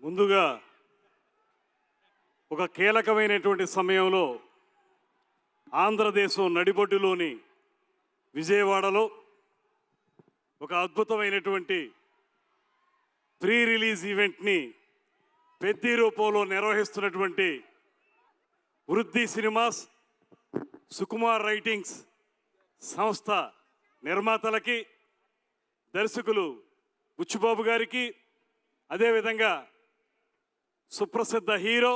ముందుగా ఒక కీలకమైనటువంటి సమయంలో ఆంధ్రదేశం నడిబొడ్డులోని విజయవాడలో ఒక అద్భుతమైనటువంటి ప్రీ రిలీజ్ ఈవెంట్ని పెద్ద రూపంలో నిర్వహిస్తున్నటువంటి వృద్ధి సినిమాస్, సుకుమార్ రైటింగ్స్ సంస్థ నిర్మాతలకి, దర్శకులు బుచ్చిబాబు గారికి, అదేవిధంగా సుప్రసిద్ధ హీరో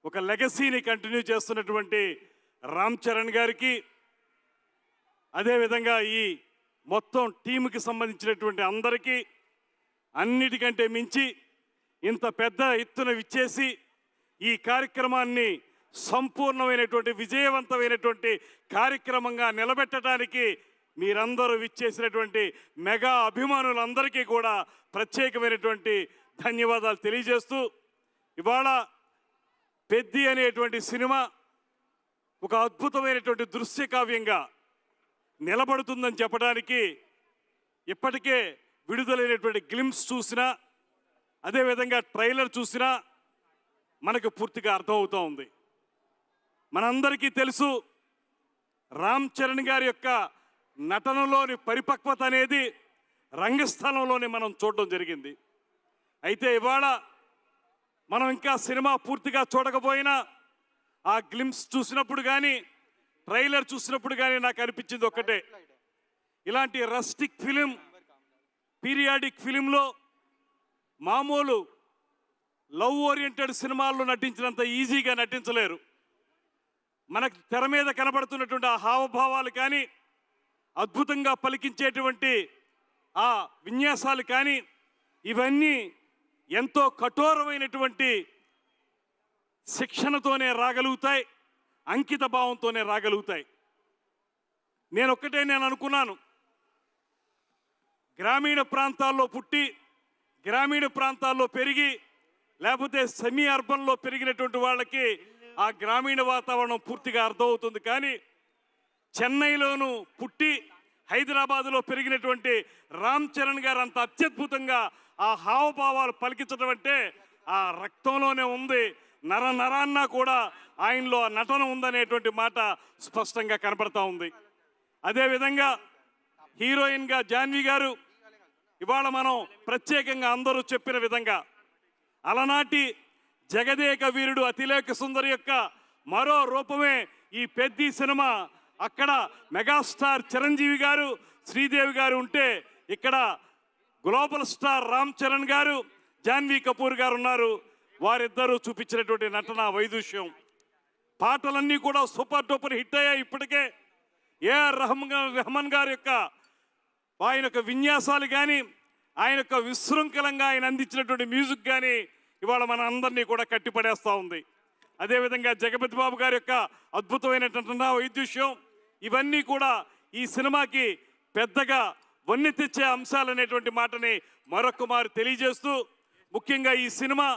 ఒక లెగసీని కంటిన్యూ చేస్తున్నటువంటి రామ్ చరణ్ గారికి, అదేవిధంగా ఈ మొత్తం టీంకి సంబంధించినటువంటి అందరికీ, అన్నిటికంటే మించి ఇంత పెద్ద ఎత్తున విచ్చేసి ఈ కార్యక్రమాన్ని సంపూర్ణమైనటువంటి విజయవంతమైనటువంటి కార్యక్రమంగా నిలబెట్టడానికి మీరందరూ విచ్చేసినటువంటి మెగా అభిమానులందరికీ కూడా ప్రత్యేకమైనటువంటి ధన్యవాదాలు తెలియజేస్తూ, ఇవాళ పెద్ది అనేటువంటి సినిమా ఒక అద్భుతమైనటువంటి దృశ్య కావ్యంగా నిలబడుతుందని చెప్పడానికి ఇప్పటికే విడుదలైనటువంటి గ్లిమ్స్ చూసినా, అదేవిధంగా ట్రైలర్ చూసినా మనకు పూర్తిగా అర్థమవుతూ ఉంది. మనందరికీ తెలుసు, రామ్ చరణ్ గారి యొక్క నటనలోని పరిపక్వత అనేది రంగస్థలంలోనే మనం చూడడం జరిగింది. అయితే ఇవాళ మనం ఇంకా సినిమా పూర్తిగా చూడకపోయినా ఆ గ్లిమ్స్ చూసినప్పుడు కానీ, ట్రైలర్ చూసినప్పుడు కానీ నాకు అనిపించింది ఒక్కటే, ఇలాంటి రస్టిక్ ఫిలిం, పీరియాడిక్ ఫిలింలో మామూలు లవ్ ఓరియంటెడ్ సినిమాల్లో నటించినంత ఈజీగా నటించలేరు. మనకు తెర మీద కనబడుతున్నటువంటి ఆ హావభావాలు కానీ, అద్భుతంగా పలికించేటువంటి ఆ విన్యాసాలు కానీ, ఇవన్నీ ఎంతో కఠోరమైనటువంటి శిక్షణతోనే రాగలుగుతాయి, అంకిత భావంతోనే రాగలుగుతాయి. నేను అనుకున్నాను, గ్రామీణ ప్రాంతాల్లో పుట్టి గ్రామీణ ప్రాంతాల్లో పెరిగి, లేకపోతే సెమీ అర్బన్లో పెరిగినటువంటి వాళ్ళకి ఆ గ్రామీణ వాతావరణం పూర్తిగా అర్థమవుతుంది. కానీ చెన్నైలోనూ పుట్టి హైదరాబాదులో పెరిగినటువంటి రామ్ చరణ్ గారు అంత అత్యద్భుతంగా ఆ హావభావాలు పలికించడం అంటే ఆ రక్తంలోనే ఉంది, నరాన్న కూడా ఆయనలో నటన ఉందనేటువంటి మాట స్పష్టంగా కనపడతా ఉంది. అదేవిధంగా హీరోయిన్గా జాన్వి గారు, ఇవాళ మనం ప్రత్యేకంగా అందరూ చెప్పిన విధంగా అలనాటి జగదేక వీరుడు అతిలేక సుందరి యొక్క మరో రూపమే ఈ పెద్ది సినిమా. అక్కడ మెగాస్టార్ చిరంజీవి గారు, శ్రీదేవి గారు ఉంటే, ఇక్కడ గ్లోబల్ స్టార్ రామ్ చరణ్ గారు, జాన్వీ కపూర్ గారు ఉన్నారు. వారిద్దరూ చూపించినటువంటి నటన వైదుష్యం, పాటలన్నీ కూడా సూపర్ డూపర్ హిట్ అయ్యాయి. ఇప్పటికే ఏఆర్ రెహమాన్ గారి యొక్క ఆయన యొక్క విన్యాసాలు కానీ, ఆయన యొక్క విశృంఖలంగా ఆయన అందించినటువంటి మ్యూజిక్ కానీ ఇవాళ మన అందరినీ కూడా కట్టిపడేస్తూ ఉంది. అదేవిధంగా జగపతి బాబు గారి యొక్క అద్భుతమైనటువంటి వైద్యుష్యం, ఇవన్నీ కూడా ఈ సినిమాకి పెద్దగా వన్నె తెచ్చే అంశాలు అనేటువంటి మాటని మరొకమారు తెలియజేస్తూ, ముఖ్యంగా ఈ సినిమా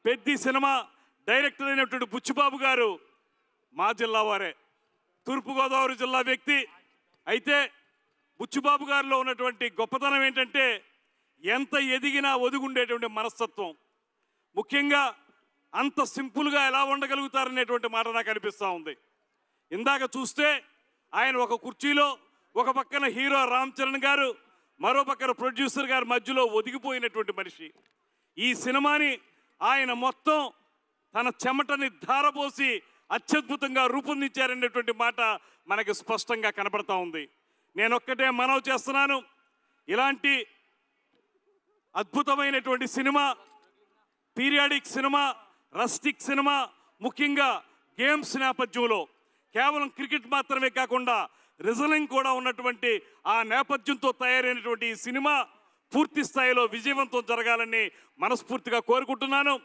పెద్ది సినిమా డైరెక్టర్ అయినటువంటి బుచ్చిబాబు గారు మా జిల్లా వారే, తూర్పుగోదావరి జిల్లా వ్యక్తి. అయితే బుచ్చిబాబు గారిలో ఉన్నటువంటి గొప్పతనం ఏంటంటే ఎంత ఎదిగినా ఒదిగుండేటువంటి మనస్తత్వం. ముఖ్యంగా అంత సింపుల్గా ఎలా ఉండగలుగుతారనేటువంటి మాట నాకు అనిపిస్తూ ఉంది. ఇందాక చూస్తే ఆయన ఒక కుర్చీలో, ఒక పక్కన హీరో రామ్ చరణ్ గారు, మరో పక్కన ప్రొడ్యూసర్ గారి మధ్యలో ఒదిగిపోయినటువంటి మనిషి. ఈ సినిమాని ఆయన మొత్తం తన చెమటని ధారపోసి అత్యద్భుతంగా రూపొందించారనేటువంటి మాట మనకు స్పష్టంగా కనపడతా ఉంది. నేనొక్కటే మనవి చేస్తున్నాను, ఇలాంటి అద్భుతమైనటువంటి cinema, periodic cinema, rustic cinema, ముఖ్యంగా గేమ్స్ నేపథ్యంలో కేవలం క్రికెట్ మాత్రమే కాకుండా రిజలింగ్ కూడా ఉన్నటువంటి ఆ నేపథ్యంతో తయారైనటువంటి ఈ సినిమా పూర్తి స్థాయిలో విజయవంతం జరగాలని మనస్ఫూర్తిగా కోరుకుంటున్నాను.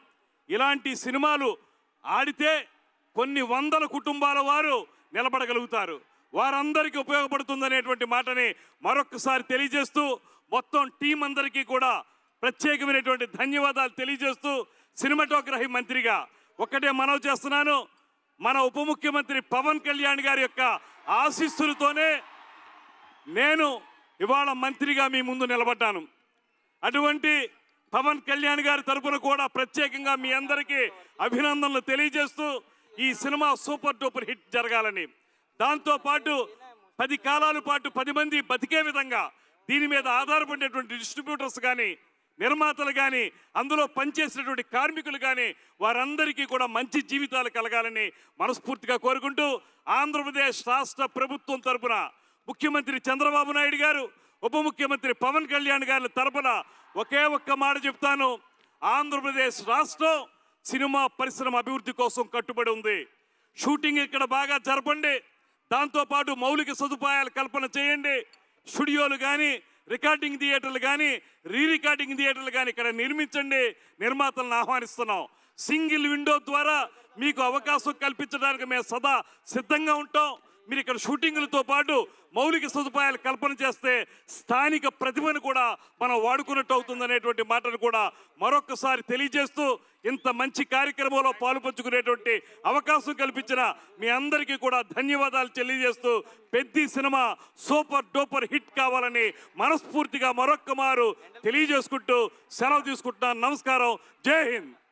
ఇలాంటి సినిమాలు ఆడితే కొన్ని వందల కుటుంబాల వారు నిలబడగలుగుతారు, వారందరికీ ఉపయోగపడుతుందనేటువంటి మాటని మరొకసారి తెలియజేస్తూ, మొత్తం టీం అందరికీ కూడా ప్రత్యేకమైనటువంటి ధన్యవాదాలు తెలియజేస్తూ, సినిమాటోగ్రఫీ మంత్రిగా ఒక్కటే మనవి చేస్తున్నాను, మన ఉప ముఖ్యమంత్రి పవన్ కళ్యాణ్ గారి యొక్క ఆశీస్సులతోనే నేను ఇవాళ మంత్రిగా మీ ముందు నిలబడ్డాను. అటువంటి పవన్ కళ్యాణ్ గారి తరపున కూడా ప్రత్యేకంగా మీ అందరికీ అభినందనలు తెలియజేస్తూ ఈ సినిమా సూపర్ డూపర్ హిట్ జరగాలని, దాంతోపాటు 10 కాలాల పాటు 10 మంది బతికే విధంగా దీని మీద ఆధారపడినటువంటి డిస్ట్రిబ్యూటర్స్ కానీ, నిర్మాతలు కానీ, అందులో పనిచేసినటువంటి కార్మికులు కానీ వారందరికీ కూడా మంచి జీవితాలు కలగాలని మనస్ఫూర్తిగా కోరుకుంటూ, ఆంధ్రప్రదేశ్ రాష్ట్ర ప్రభుత్వం తరపున ముఖ్యమంత్రి చంద్రబాబు నాయుడు గారు, ఉప ముఖ్యమంత్రి పవన్ కళ్యాణ్ గారి తరపున ఒకే ఒక్క మాట చెప్తాను. ఆంధ్రప్రదేశ్ రాష్ట్రం సినిమా పరిశ్రమ అభివృద్ధి కోసం కట్టుబడి ఉంది. షూటింగ్ ఇక్కడ బాగా జరపండి, దాంతోపాటు మౌలిక సదుపాయాలు కల్పన చేయండి. స్టూడియోలు కానీ, రికార్డింగ్ థియేటర్లు కానీ, రికార్డింగ్ థియేటర్లు కానీ ఇక్కడ నిర్మించండి. నిర్మాతలను ఆహ్వానిస్తున్నాం. సింగిల్ విండో ద్వారా మీకు అవకాశం కల్పించడానికి మేము సదా సిద్ధంగా ఉంటాం. మీరు ఇక్కడ షూటింగ్లతో పాటు మౌలిక సదుపాయాలు కల్పన చేస్తే స్థానిక ప్రతిభను కూడా మనం వాడుకున్నట్టు అవుతుందనేటువంటి మాటను కూడా మరొకసారి తెలియజేస్తూ, ఇంత మంచి కార్యక్రమంలో పాలుపంచుకునేటువంటి అవకాశం కల్పించిన మీ అందరికీ కూడా ధన్యవాదాలు తెలియజేస్తూ, Peddi cinema super duper hit కావాలని మనస్ఫూర్తిగా మరొక్క మారు తెలియజేసుకుంటూ సెలవు తీసుకుంటున్నాను. నమస్కారం. జై హింద్.